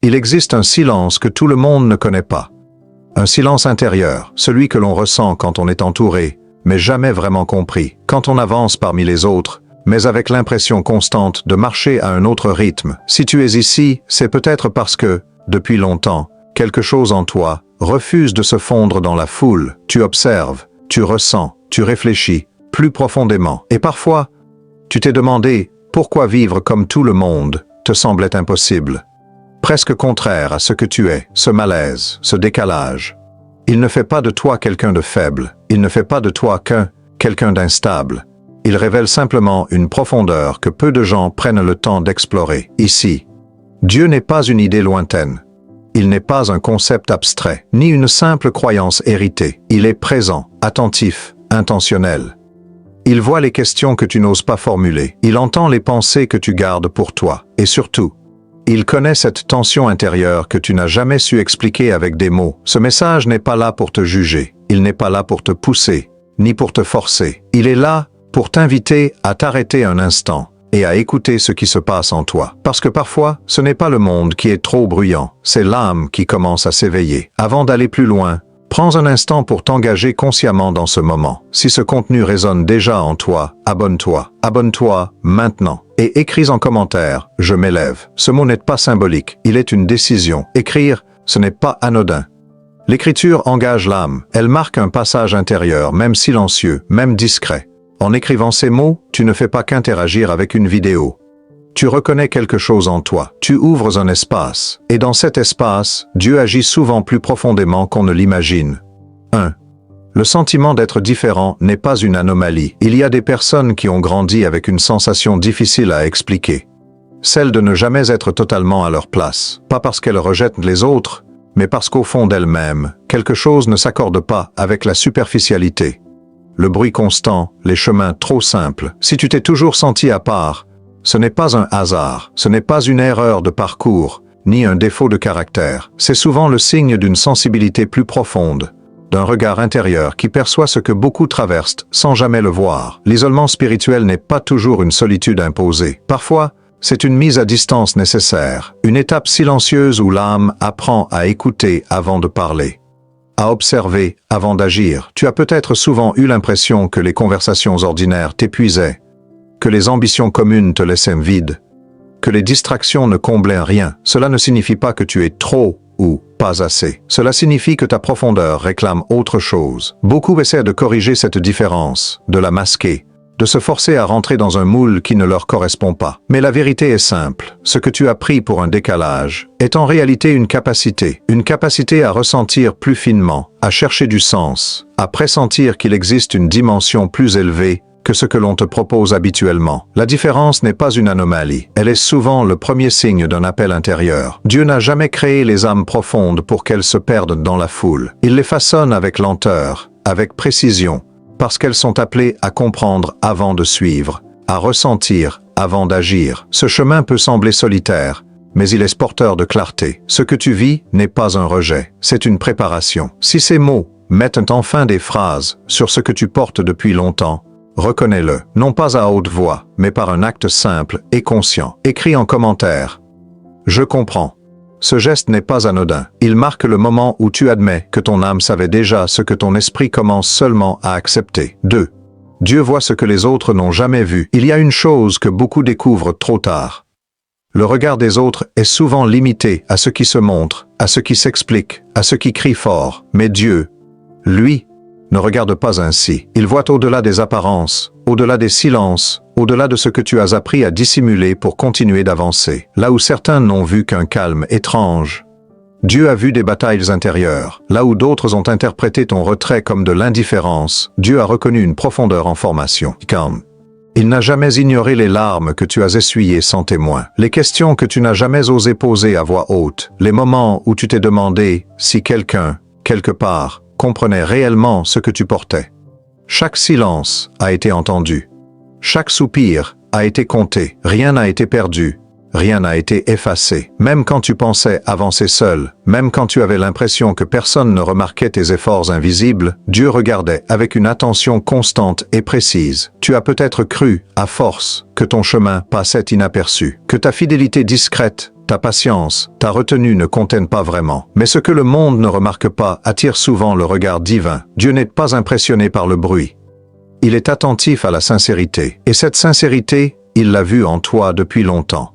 Il existe un silence que tout le monde ne connaît pas. Un silence intérieur, celui que l'on ressent quand on est entouré, mais jamais vraiment compris, quand on avance parmi les autres, mais avec l'impression constante de marcher à un autre rythme. Si tu es ici, c'est peut-être parce que, depuis longtemps, quelque chose en toi refuse de se fondre dans la foule. Tu observes, tu ressens, tu réfléchis plus profondément. Et parfois, tu t'es demandé pourquoi vivre comme tout le monde te semblait impossible. Presque contraire à ce que tu es, ce malaise, ce décalage. Il ne fait pas de toi quelqu'un de faible, il ne fait pas de toi quelqu'un d'instable. Il révèle simplement une profondeur que peu de gens prennent le temps d'explorer. Ici, Dieu n'est pas une idée lointaine. Il n'est pas un concept abstrait, ni une simple croyance héritée. Il est présent, attentif, intentionnel. Il voit les questions que tu n'oses pas formuler. Il entend les pensées que tu gardes pour toi. Et surtout, il connaît cette tension intérieure que tu n'as jamais su expliquer avec des mots. Ce message n'est pas là pour te juger. Il n'est pas là pour te pousser, ni pour te forcer. Il est là pour t'inviter à t'arrêter un instant et à écouter ce qui se passe en toi. Parce que parfois, ce n'est pas le monde qui est trop bruyant, c'est l'âme qui commence à s'éveiller. Avant d'aller plus loin, prends un instant pour t'engager consciemment dans ce moment. Si ce contenu résonne déjà en toi, abonne-toi maintenant. Et écris en commentaire « Je m'élève ». Ce mot n'est pas symbolique, il est une décision. Écrire, ce n'est pas anodin. L'écriture engage l'âme, elle marque un passage intérieur, même silencieux, même discret. En écrivant ces mots, tu ne fais pas qu'interagir avec une vidéo. Tu reconnais quelque chose en toi, tu ouvres un espace, et dans cet espace, Dieu agit souvent plus profondément qu'on ne l'imagine. 1. Le sentiment d'être différent n'est pas une anomalie. Il y a des personnes qui ont grandi avec une sensation difficile à expliquer. Celle de ne jamais être totalement à leur place. Pas parce qu'elles rejettent les autres, mais parce qu'au fond d'elles-mêmes, quelque chose ne s'accorde pas avec la superficialité. Le bruit constant, les chemins trop simples. Si tu t'es toujours senti à part, ce n'est pas un hasard, ce n'est pas une erreur de parcours, ni un défaut de caractère. C'est souvent le signe d'une sensibilité plus profonde, d'un regard intérieur qui perçoit ce que beaucoup traversent sans jamais le voir. L'isolement spirituel n'est pas toujours une solitude imposée. Parfois, c'est une mise à distance nécessaire, une étape silencieuse où l'âme apprend à écouter avant de parler, à observer avant d'agir. Tu as peut-être souvent eu l'impression que les conversations ordinaires t'épuisaient, que les ambitions communes te laissaient vide, que les distractions ne comblaient rien. Cela ne signifie pas que tu es trop ou pas assez. Cela signifie que ta profondeur réclame autre chose. Beaucoup essaient de corriger cette différence, de la masquer, de se forcer à rentrer dans un moule qui ne leur correspond pas. Mais la vérité est simple. Ce que tu as pris pour un décalage est en réalité une capacité à ressentir plus finement, à chercher du sens, à pressentir qu'il existe une dimension plus élevée que ce que l'on te propose habituellement. La différence n'est pas une anomalie, elle est souvent le premier signe d'un appel intérieur. Dieu n'a jamais créé les âmes profondes pour qu'elles se perdent dans la foule. Il les façonne avec lenteur, avec précision, parce qu'elles sont appelées à comprendre avant de suivre, à ressentir avant d'agir. Ce chemin peut sembler solitaire, mais il est porteur de clarté. Ce que tu vis n'est pas un rejet, c'est une préparation. Si ces mots mettent enfin des phrases sur ce que tu portes depuis longtemps, reconnais-le, non pas à haute voix, mais par un acte simple et conscient. Écris en commentaire « Je comprends ». Ce geste n'est pas anodin. Il marque le moment où tu admets que ton âme savait déjà ce que ton esprit commence seulement à accepter. 2. Dieu voit ce que les autres n'ont jamais vu. Il y a une chose que beaucoup découvrent trop tard. Le regard des autres est souvent limité à ce qui se montre, à ce qui s'explique, à ce qui crie fort. Mais Dieu, lui, ne regarde pas ainsi. Il voit au-delà des apparences, au-delà des silences, au-delà de ce que tu as appris à dissimuler pour continuer d'avancer. Là où certains n'ont vu qu'un calme étrange, Dieu a vu des batailles intérieures. Là où d'autres ont interprété ton retrait comme de l'indifférence, Dieu a reconnu une profondeur en formation. Il n'a jamais ignoré les larmes que tu as essuyées sans témoin, les questions que tu n'as jamais osé poser à voix haute, les moments où tu t'es demandé si quelqu'un, quelque part, comprenait réellement ce que tu portais. Chaque silence a été entendu. Chaque soupir a été compté. Rien n'a été perdu. Rien n'a été effacé. Même quand tu pensais avancer seul, même quand tu avais l'impression que personne ne remarquait tes efforts invisibles, Dieu regardait avec une attention constante et précise. Tu as peut-être cru, à force, que ton chemin passait inaperçu, que ta fidélité discrète, ta patience, ta retenue ne comptent pas vraiment. Mais ce que le monde ne remarque pas attire souvent le regard divin. Dieu n'est pas impressionné par le bruit. Il est attentif à la sincérité. Et cette sincérité, il l'a vue en toi depuis longtemps.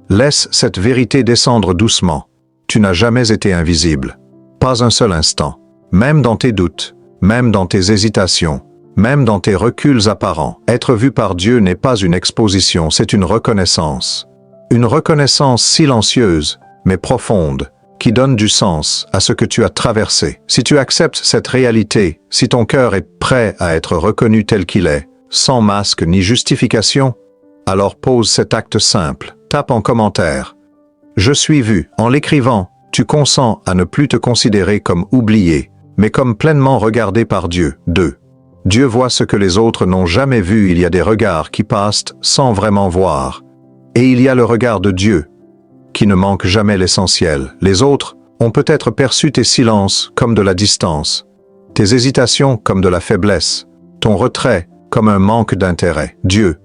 Laisse cette vérité descendre doucement. Tu n'as jamais été invisible. Pas un seul instant. Même dans tes doutes, même dans tes hésitations, même dans tes reculs apparents. Être vu par Dieu n'est pas une exposition, c'est une reconnaissance. Une reconnaissance silencieuse, mais profonde, qui donne du sens à ce que tu as traversé. Si tu acceptes cette réalité, si ton cœur est prêt à être reconnu tel qu'il est, sans masque ni justification, alors pose cet acte simple. Tape en commentaire. Je suis vu. En l'écrivant, tu consens à ne plus te considérer comme oublié, mais comme pleinement regardé par Dieu. 2. Dieu voit ce que les autres n'ont jamais vu. Il y a des regards qui passent sans vraiment voir. Et il y a le regard de Dieu, qui ne manque jamais l'essentiel. Les autres ont peut-être perçu tes silences comme de la distance, tes hésitations comme de la faiblesse, ton retrait comme un manque d'intérêt. Dieu,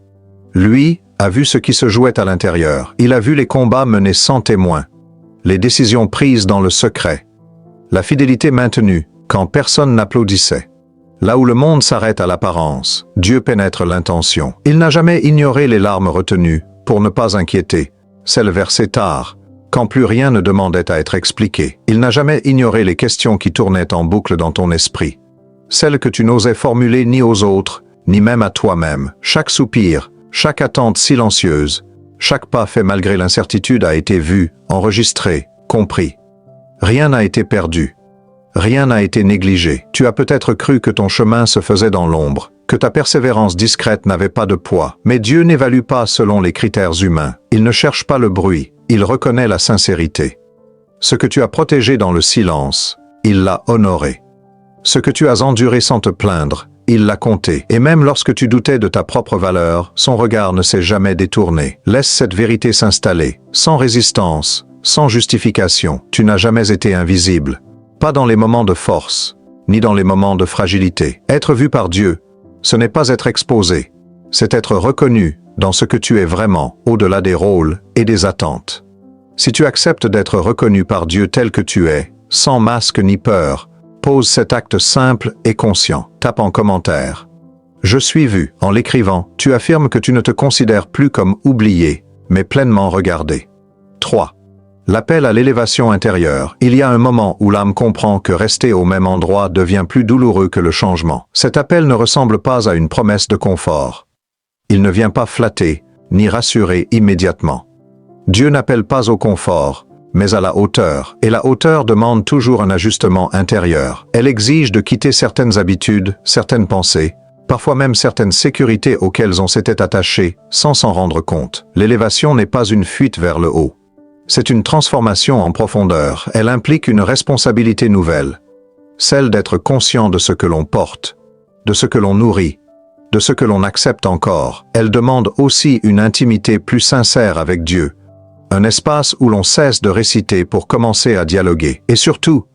lui, a vu ce qui se jouait à l'intérieur. Il a vu les combats menés sans témoin, les décisions prises dans le secret, la fidélité maintenue quand personne n'applaudissait. Là où le monde s'arrête à l'apparence, Dieu pénètre l'intention. Il n'a jamais ignoré les larmes retenues pour ne pas inquiéter, celles versées tard, quand plus rien ne demandait à être expliqué. Il n'a jamais ignoré les questions qui tournaient en boucle dans ton esprit, celles que tu n'osais formuler ni aux autres, ni même à toi-même. Chaque soupir, chaque attente silencieuse, chaque pas fait malgré l'incertitude a été vu, enregistré, compris. Rien n'a été perdu. Rien n'a été négligé. Tu as peut-être cru que ton chemin se faisait dans l'ombre, que ta persévérance discrète n'avait pas de poids. Mais Dieu n'évalue pas selon les critères humains. Il ne cherche pas le bruit, il reconnaît la sincérité. Ce que tu as protégé dans le silence, il l'a honoré. Ce que tu as enduré sans te plaindre, il l'a compté. Et même lorsque tu doutais de ta propre valeur, son regard ne s'est jamais détourné. Laisse cette vérité s'installer, sans résistance, sans justification. Tu n'as jamais été invisible. Pas dans les moments de force, ni dans les moments de fragilité. Être vu par Dieu, ce n'est pas être exposé, c'est être reconnu dans ce que tu es vraiment, au-delà des rôles et des attentes. Si tu acceptes d'être reconnu par Dieu tel que tu es, sans masque ni peur, pose cet acte simple et conscient. Tape en commentaire. Je suis vu. En l'écrivant, tu affirmes que tu ne te considères plus comme oublié, mais pleinement regardé. 3. L'appel à l'élévation intérieure. Il y a un moment où l'âme comprend que rester au même endroit devient plus douloureux que le changement. Cet appel ne ressemble pas à une promesse de confort. Il ne vient pas flatter, ni rassurer immédiatement. Dieu n'appelle pas au confort, mais à la hauteur. Et la hauteur demande toujours un ajustement intérieur. Elle exige de quitter certaines habitudes, certaines pensées, parfois même certaines sécurités auxquelles on s'était attaché, sans s'en rendre compte. L'élévation n'est pas une fuite vers le haut. C'est une transformation en profondeur. Elle implique une responsabilité nouvelle, celle d'être conscient de ce que l'on porte, de ce que l'on nourrit, de ce que l'on accepte encore. Elle demande aussi une intimité plus sincère avec Dieu, un espace où l'on cesse de réciter pour commencer à dialoguer. Et surtout,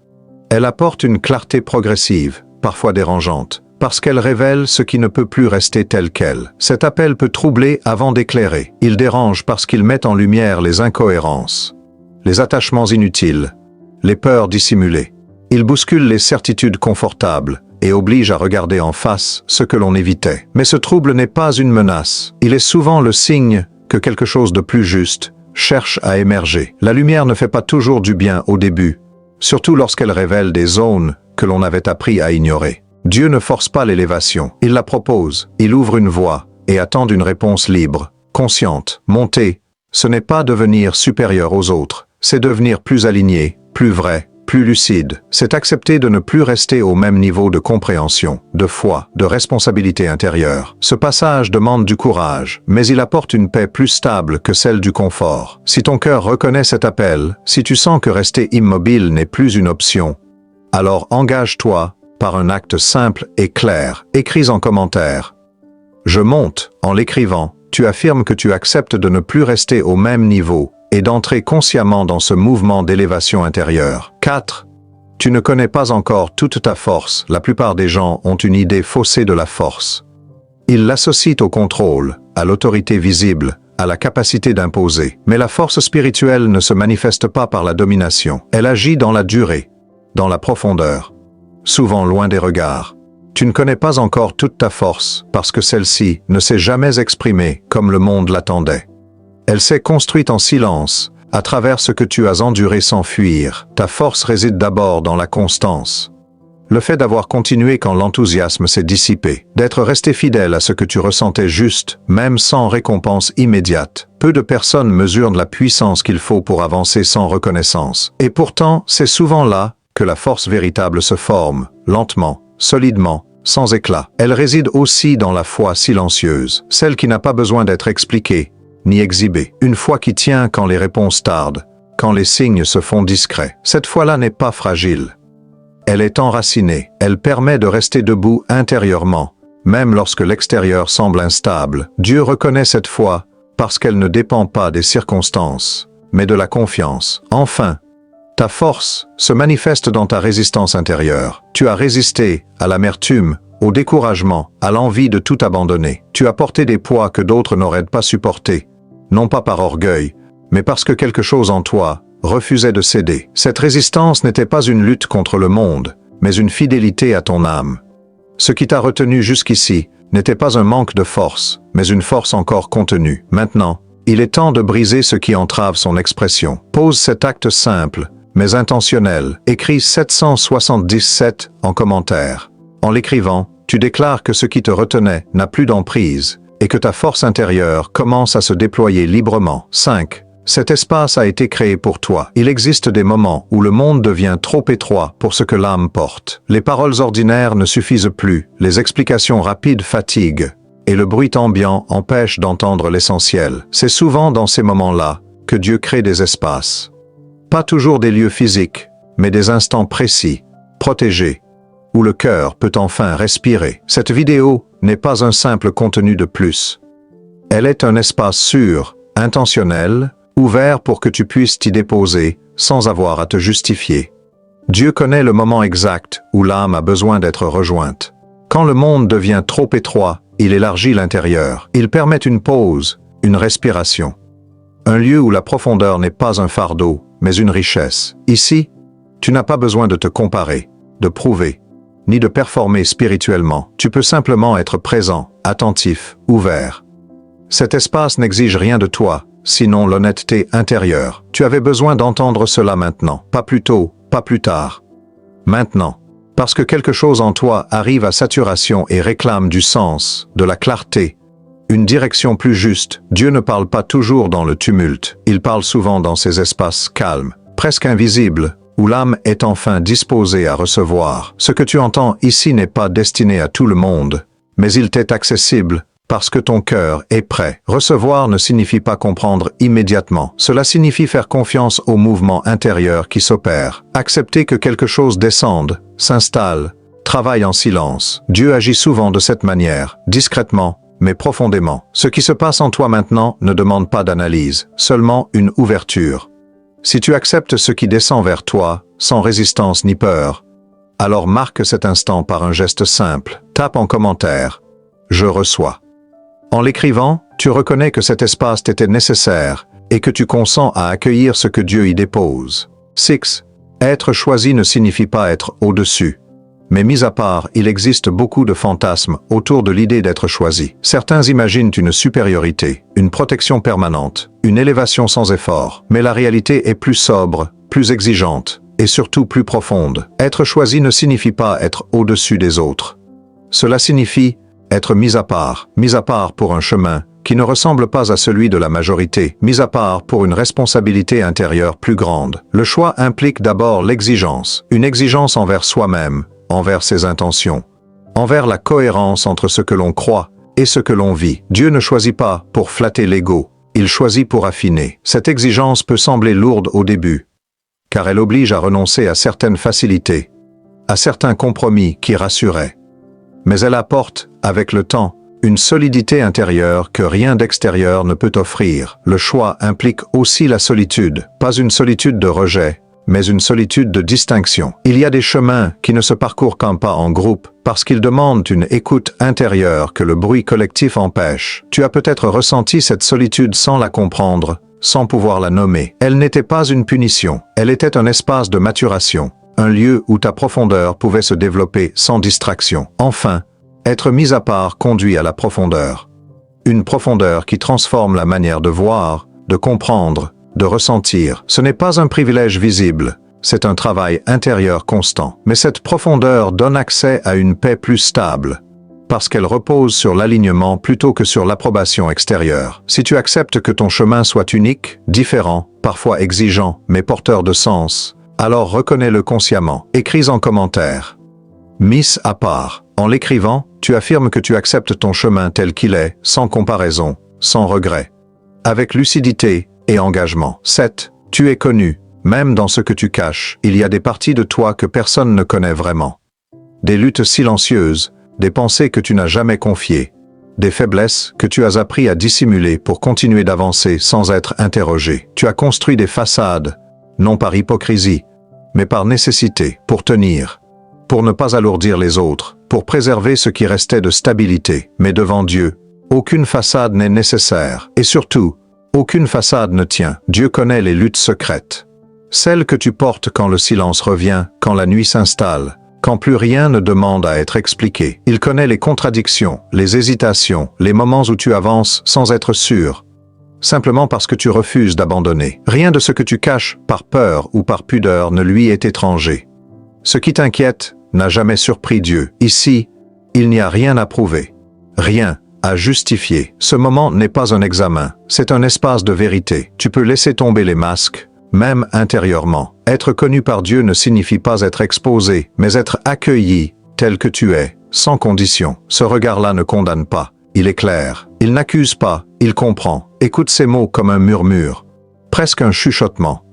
elle apporte une clarté progressive, parfois dérangeante, parce qu'elle révèle ce qui ne peut plus rester tel quel. Cet appel peut troubler avant d'éclairer. Il dérange parce qu'il met en lumière les incohérences, les attachements inutiles, les peurs dissimulées. Il bouscule les certitudes confortables et oblige à regarder en face ce que l'on évitait. Mais ce trouble n'est pas une menace. Il est souvent le signe que quelque chose de plus juste cherche à émerger. La lumière ne fait pas toujours du bien au début, surtout lorsqu'elle révèle des zones que l'on avait appris à ignorer. Dieu ne force pas l'élévation, il la propose, il ouvre une voie et attend une réponse libre, consciente. Monter, ce n'est pas devenir supérieur aux autres, c'est devenir plus aligné, plus vrai, plus lucide. C'est accepter de ne plus rester au même niveau de compréhension, de foi, de responsabilité intérieure. Ce passage demande du courage, mais il apporte une paix plus stable que celle du confort. Si ton cœur reconnaît cet appel, si tu sens que rester immobile n'est plus une option, alors engage-toi par un acte simple et clair. Écris en commentaire. Je monte. En l'écrivant, tu affirmes que tu acceptes de ne plus rester au même niveau et d'entrer consciemment dans ce mouvement d'élévation intérieure. 4. Tu ne connais pas encore toute ta force. La plupart des gens ont une idée faussée de la force. Ils l'associent au contrôle, à l'autorité visible, à la capacité d'imposer. Mais la force spirituelle ne se manifeste pas par la domination. Elle agit dans la durée, dans la profondeur, souvent loin des regards. Tu ne connais pas encore toute ta force parce que celle-ci ne s'est jamais exprimée comme le monde l'attendait. Elle s'est construite en silence, à travers ce que tu as enduré sans fuir. Ta force réside d'abord dans la constance. Le fait d'avoir continué quand l'enthousiasme s'est dissipé, d'être resté fidèle à ce que tu ressentais juste, même sans récompense immédiate. Peu de personnes mesurent la puissance qu'il faut pour avancer sans reconnaissance. Et pourtant, c'est souvent là que la force véritable se forme, lentement, solidement, sans éclat. Elle réside aussi dans la foi silencieuse, celle qui n'a pas besoin d'être expliquée, ni exhibée. Une foi qui tient quand les réponses tardent, quand les signes se font discrets. Cette foi-là n'est pas fragile. Elle est enracinée, elle permet de rester debout intérieurement, même lorsque l'extérieur semble instable. Dieu reconnaît cette foi parce qu'elle ne dépend pas des circonstances, mais de la confiance. Enfin, ta force se manifeste dans ta résistance intérieure. Tu as résisté à l'amertume, au découragement, à l'envie de tout abandonner. Tu as porté des poids que d'autres n'auraient pas supportés, non pas par orgueil, mais parce que quelque chose en toi refusait de céder. Cette résistance n'était pas une lutte contre le monde, mais une fidélité à ton âme. Ce qui t'a retenu jusqu'ici n'était pas un manque de force, mais une force encore contenue. Maintenant, il est temps de briser ce qui entrave son expression. Pose cet acte simple, mais intentionnel. Écris 777 en commentaire. En l'écrivant, tu déclares que ce qui te retenait n'a plus d'emprise et que ta force intérieure commence à se déployer librement. 5. Cet espace a été créé pour toi. Il existe des moments où le monde devient trop étroit pour ce que l'âme porte. Les paroles ordinaires ne suffisent plus, les explications rapides fatiguent, et le bruit ambiant empêche d'entendre l'essentiel. C'est souvent dans ces moments-là que Dieu crée des espaces. Pas toujours des lieux physiques, mais des instants précis, protégés, où le cœur peut enfin respirer. Cette vidéo n'est pas un simple contenu de plus. Elle est un espace sûr, intentionnel, ouvert pour que tu puisses t'y déposer sans avoir à te justifier. Dieu connaît le moment exact où l'âme a besoin d'être rejointe. Quand le monde devient trop étroit, il élargit l'intérieur. Il permet une pause, une respiration. Un lieu où la profondeur n'est pas un fardeau, mais une richesse. Ici, tu n'as pas besoin de te comparer, de prouver, ni de performer spirituellement. Tu peux simplement être présent, attentif, ouvert. Cet espace n'exige rien de toi, sinon l'honnêteté intérieure. Tu avais besoin d'entendre cela maintenant, pas plus tôt, pas plus tard. Maintenant, parce que quelque chose en toi arrive à saturation et réclame du sens, de la clarté, une direction plus juste. Dieu ne parle pas toujours dans le tumulte, il parle souvent dans ces espaces calmes, presque invisibles, où l'âme est enfin disposée à recevoir. Ce que tu entends ici n'est pas destiné à tout le monde, mais il t'est accessible, parce que ton cœur est prêt. Recevoir ne signifie pas comprendre immédiatement. Cela signifie faire confiance au mouvement intérieur qui s'opère. Accepter que quelque chose descende, s'installe, travaille en silence. Dieu agit souvent de cette manière, discrètement, mais profondément. Ce qui se passe en toi maintenant ne demande pas d'analyse, seulement une ouverture. Si tu acceptes ce qui descend vers toi, sans résistance ni peur, alors marque cet instant par un geste simple. Tape en commentaire « Je reçois ». En l'écrivant, tu reconnais que cet espace t'était nécessaire et que tu consens à accueillir ce que Dieu y dépose. 6. Être choisi ne signifie pas être au-dessus. Mais mis à part, il existe beaucoup de fantasmes autour de l'idée d'être choisi. Certains imaginent une supériorité, une protection permanente, une élévation sans effort. Mais la réalité est plus sobre, plus exigeante et surtout plus profonde. Être choisi ne signifie pas être au-dessus des autres. Cela signifie être mis à part pour un chemin qui ne ressemble pas à celui de la majorité, mis à part pour une responsabilité intérieure plus grande. Le choix implique d'abord l'exigence, une exigence envers soi-même, envers ses intentions, envers la cohérence entre ce que l'on croit et ce que l'on vit. Dieu ne choisit pas pour flatter l'ego, il choisit pour affiner. Cette exigence peut sembler lourde au début, car elle oblige à renoncer à certaines facilités, à certains compromis qui rassuraient. Mais elle apporte, avec le temps, une solidité intérieure que rien d'extérieur ne peut offrir. Le choix implique aussi la solitude, pas une solitude de rejet, mais une solitude de distinction. Il y a des chemins qui ne se parcourent qu'un pas en groupe, parce qu'ils demandent une écoute intérieure que le bruit collectif empêche. Tu as peut-être ressenti cette solitude sans la comprendre, sans pouvoir la nommer. Elle n'était pas une punition, elle était un espace de maturation, un lieu où ta profondeur pouvait se développer sans distraction. Enfin, être mis à part conduit à la profondeur. Une profondeur qui transforme la manière de voir, de comprendre, de ressentir. Ce n'est pas un privilège visible, c'est un travail intérieur constant. Mais cette profondeur donne accès à une paix plus stable, parce qu'elle repose sur l'alignement plutôt que sur l'approbation extérieure. Si tu acceptes que ton chemin soit unique, différent, parfois exigeant, mais porteur de sens, alors reconnais-le consciemment. Écris en commentaire. Mis à part. En l'écrivant, tu affirmes que tu acceptes ton chemin tel qu'il est, sans comparaison, sans regret, avec lucidité et engagement. 7. Tu es connu, même dans ce que tu caches. Il y a des parties de toi que personne ne connaît vraiment. Des luttes silencieuses, des pensées que tu n'as jamais confiées, des faiblesses que tu as appris à dissimuler pour continuer d'avancer sans être interrogé. Tu as construit des façades, non par hypocrisie, mais par nécessité, pour tenir, pour ne pas alourdir les autres, pour préserver ce qui restait de stabilité. Mais devant Dieu, aucune façade n'est nécessaire. Et surtout, aucune façade ne tient. Dieu connaît les luttes secrètes. Celles que tu portes quand le silence revient, quand la nuit s'installe, quand plus rien ne demande à être expliqué. Il connaît les contradictions, les hésitations, les moments où tu avances sans être sûr, simplement parce que tu refuses d'abandonner. Rien de ce que tu caches par peur ou par pudeur ne lui est étranger. Ce qui t'inquiète n'a jamais surpris Dieu. Ici, il n'y a rien à prouver, rien à justifier. Ce moment n'est pas un examen, c'est un espace de vérité. Tu peux laisser tomber les masques, même intérieurement. Être connu par Dieu ne signifie pas être exposé, mais être accueilli tel que tu es, sans condition. Ce regard-là ne condamne pas, il éclaire. Il n'accuse pas, il comprend. Écoute ces mots comme un murmure, presque un chuchotement.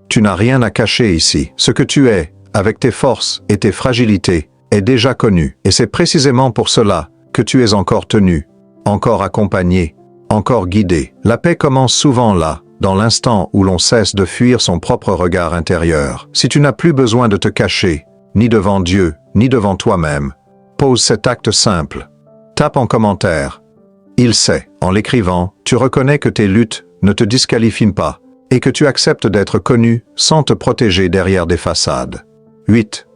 Tu n'as rien à cacher ici. Ce que tu es, avec tes forces et tes fragilités, est déjà connu. Et c'est précisément pour cela que tu es encore tenu, encore accompagné, encore guidé. La paix commence souvent là, dans l'instant où l'on cesse de fuir son propre regard intérieur. Si tu n'as plus besoin de te cacher, ni devant Dieu, ni devant toi-même, pose cet acte simple. Tape en commentaire. Il sait. En l'écrivant, tu reconnais que tes luttes ne te disqualifient pas et que tu acceptes d'être connu sans te protéger derrière des façades. 8.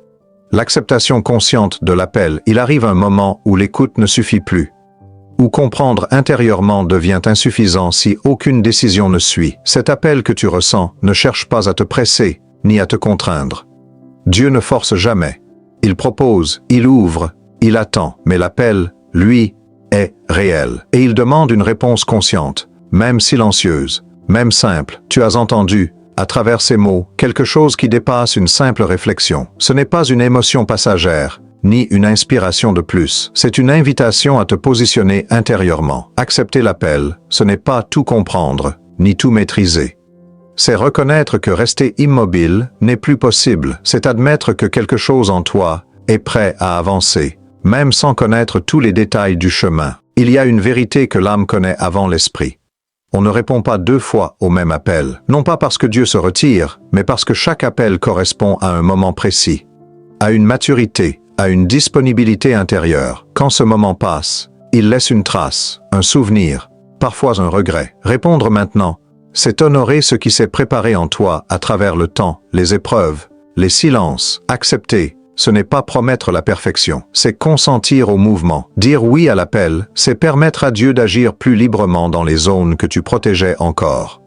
L'acceptation consciente de l'appel. Il arrive un moment où l'écoute ne suffit plus, où comprendre intérieurement devient insuffisant si aucune décision ne suit. Cet appel que tu ressens ne cherche pas à te presser, ni à te contraindre. Dieu ne force jamais. Il propose, il ouvre, il attend. Mais l'appel, lui, est réel. Et il demande une réponse consciente, même silencieuse, même simple. Tu as entendu, à travers ces mots, quelque chose qui dépasse une simple réflexion. Ce n'est pas une émotion passagère, ni une inspiration de plus. C'est une invitation à te positionner intérieurement. Accepter l'appel, ce n'est pas tout comprendre, ni tout maîtriser. C'est reconnaître que rester immobile n'est plus possible. C'est admettre que quelque chose en toi est prêt à avancer, même sans connaître tous les détails du chemin. Il y a une vérité que l'âme connaît avant l'esprit. On ne répond pas 2 fois au même appel, non pas parce que Dieu se retire, mais parce que chaque appel correspond à un moment précis, à une maturité, à une disponibilité intérieure. Quand ce moment passe, il laisse une trace, un souvenir, parfois un regret. Répondre maintenant, c'est honorer ce qui s'est préparé en toi à travers le temps, les épreuves, les silences. Accepter, ce n'est pas promettre la perfection, c'est consentir au mouvement. Dire oui à l'appel, c'est permettre à Dieu d'agir plus librement dans les zones que tu protégeais encore.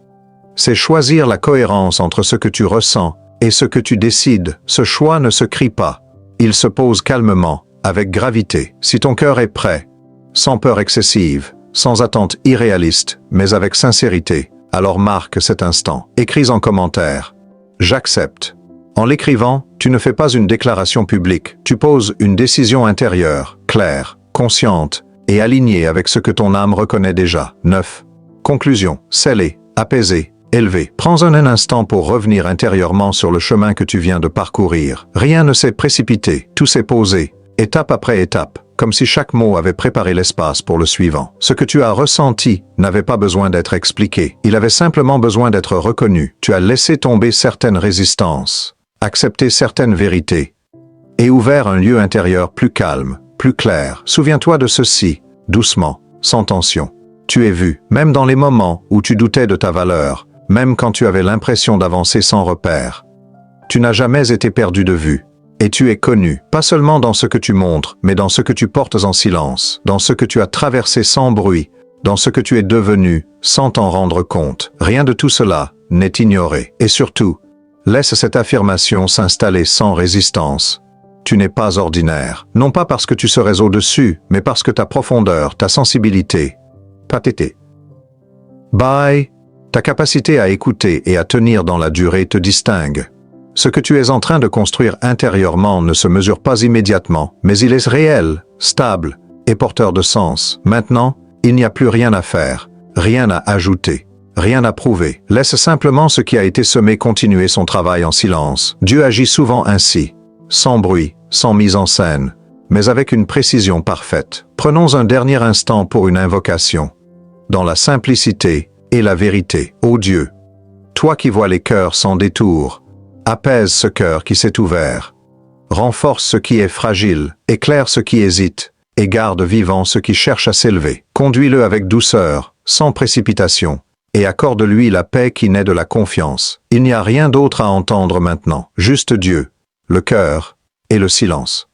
C'est choisir la cohérence entre ce que tu ressens et ce que tu décides. Ce choix ne se crie pas, il se pose calmement, avec gravité. Si ton cœur est prêt, sans peur excessive, sans attente irréaliste, mais avec sincérité, alors marque cet instant. Écris en commentaire « J'accepte ». En l'écrivant, tu ne fais pas une déclaration publique, tu poses une décision intérieure, claire, consciente et alignée avec ce que ton âme reconnaît déjà. 9. Conclusion. Scellé, apaisé, élevé. Prends un instant pour revenir intérieurement sur le chemin que tu viens de parcourir. Rien ne s'est précipité, tout s'est posé, étape après étape, comme si chaque mot avait préparé l'espace pour le suivant. Ce que tu as ressenti n'avait pas besoin d'être expliqué. Il avait simplement besoin d'être reconnu. Tu as laissé tomber certaines résistances, accepté certaines vérités, et ouvert un lieu intérieur plus calme, plus clair. Souviens-toi de ceci, doucement, sans tension. Tu es vu, même dans les moments où tu doutais de ta valeur, même quand tu avais l'impression d'avancer sans repère. Tu n'as jamais été perdu de vue. Et tu es connu, pas seulement dans ce que tu montres, mais dans ce que tu portes en silence, dans ce que tu as traversé sans bruit, dans ce que tu es devenu sans t'en rendre compte. Rien de tout cela n'est ignoré. Et surtout, laisse cette affirmation s'installer sans résistance. Tu n'es pas ordinaire, non pas parce que tu serais au-dessus, mais parce que ta profondeur, ta sensibilité, pathété. Bye. Ta capacité à écouter et à tenir dans la durée te distingue. Ce que tu es en train de construire intérieurement ne se mesure pas immédiatement, mais il est réel, stable et porteur de sens. Maintenant, il n'y a plus rien à faire, rien à ajouter, rien à prouver. Laisse simplement ce qui a été semé continuer son travail en silence. Dieu agit souvent ainsi, sans bruit, sans mise en scène, mais avec une précision parfaite. Prenons un dernier instant pour une invocation. Dans la simplicité et la vérité. Ô Dieu, toi qui vois les cœurs sans détour, apaise ce cœur qui s'est ouvert. Renforce ce qui est fragile, éclaire ce qui hésite, et garde vivant ce qui cherche à s'élever. Conduis-le avec douceur, sans précipitation, et accorde-lui la paix qui naît de la confiance. Il n'y a rien d'autre à entendre maintenant, juste Dieu, le cœur et le silence.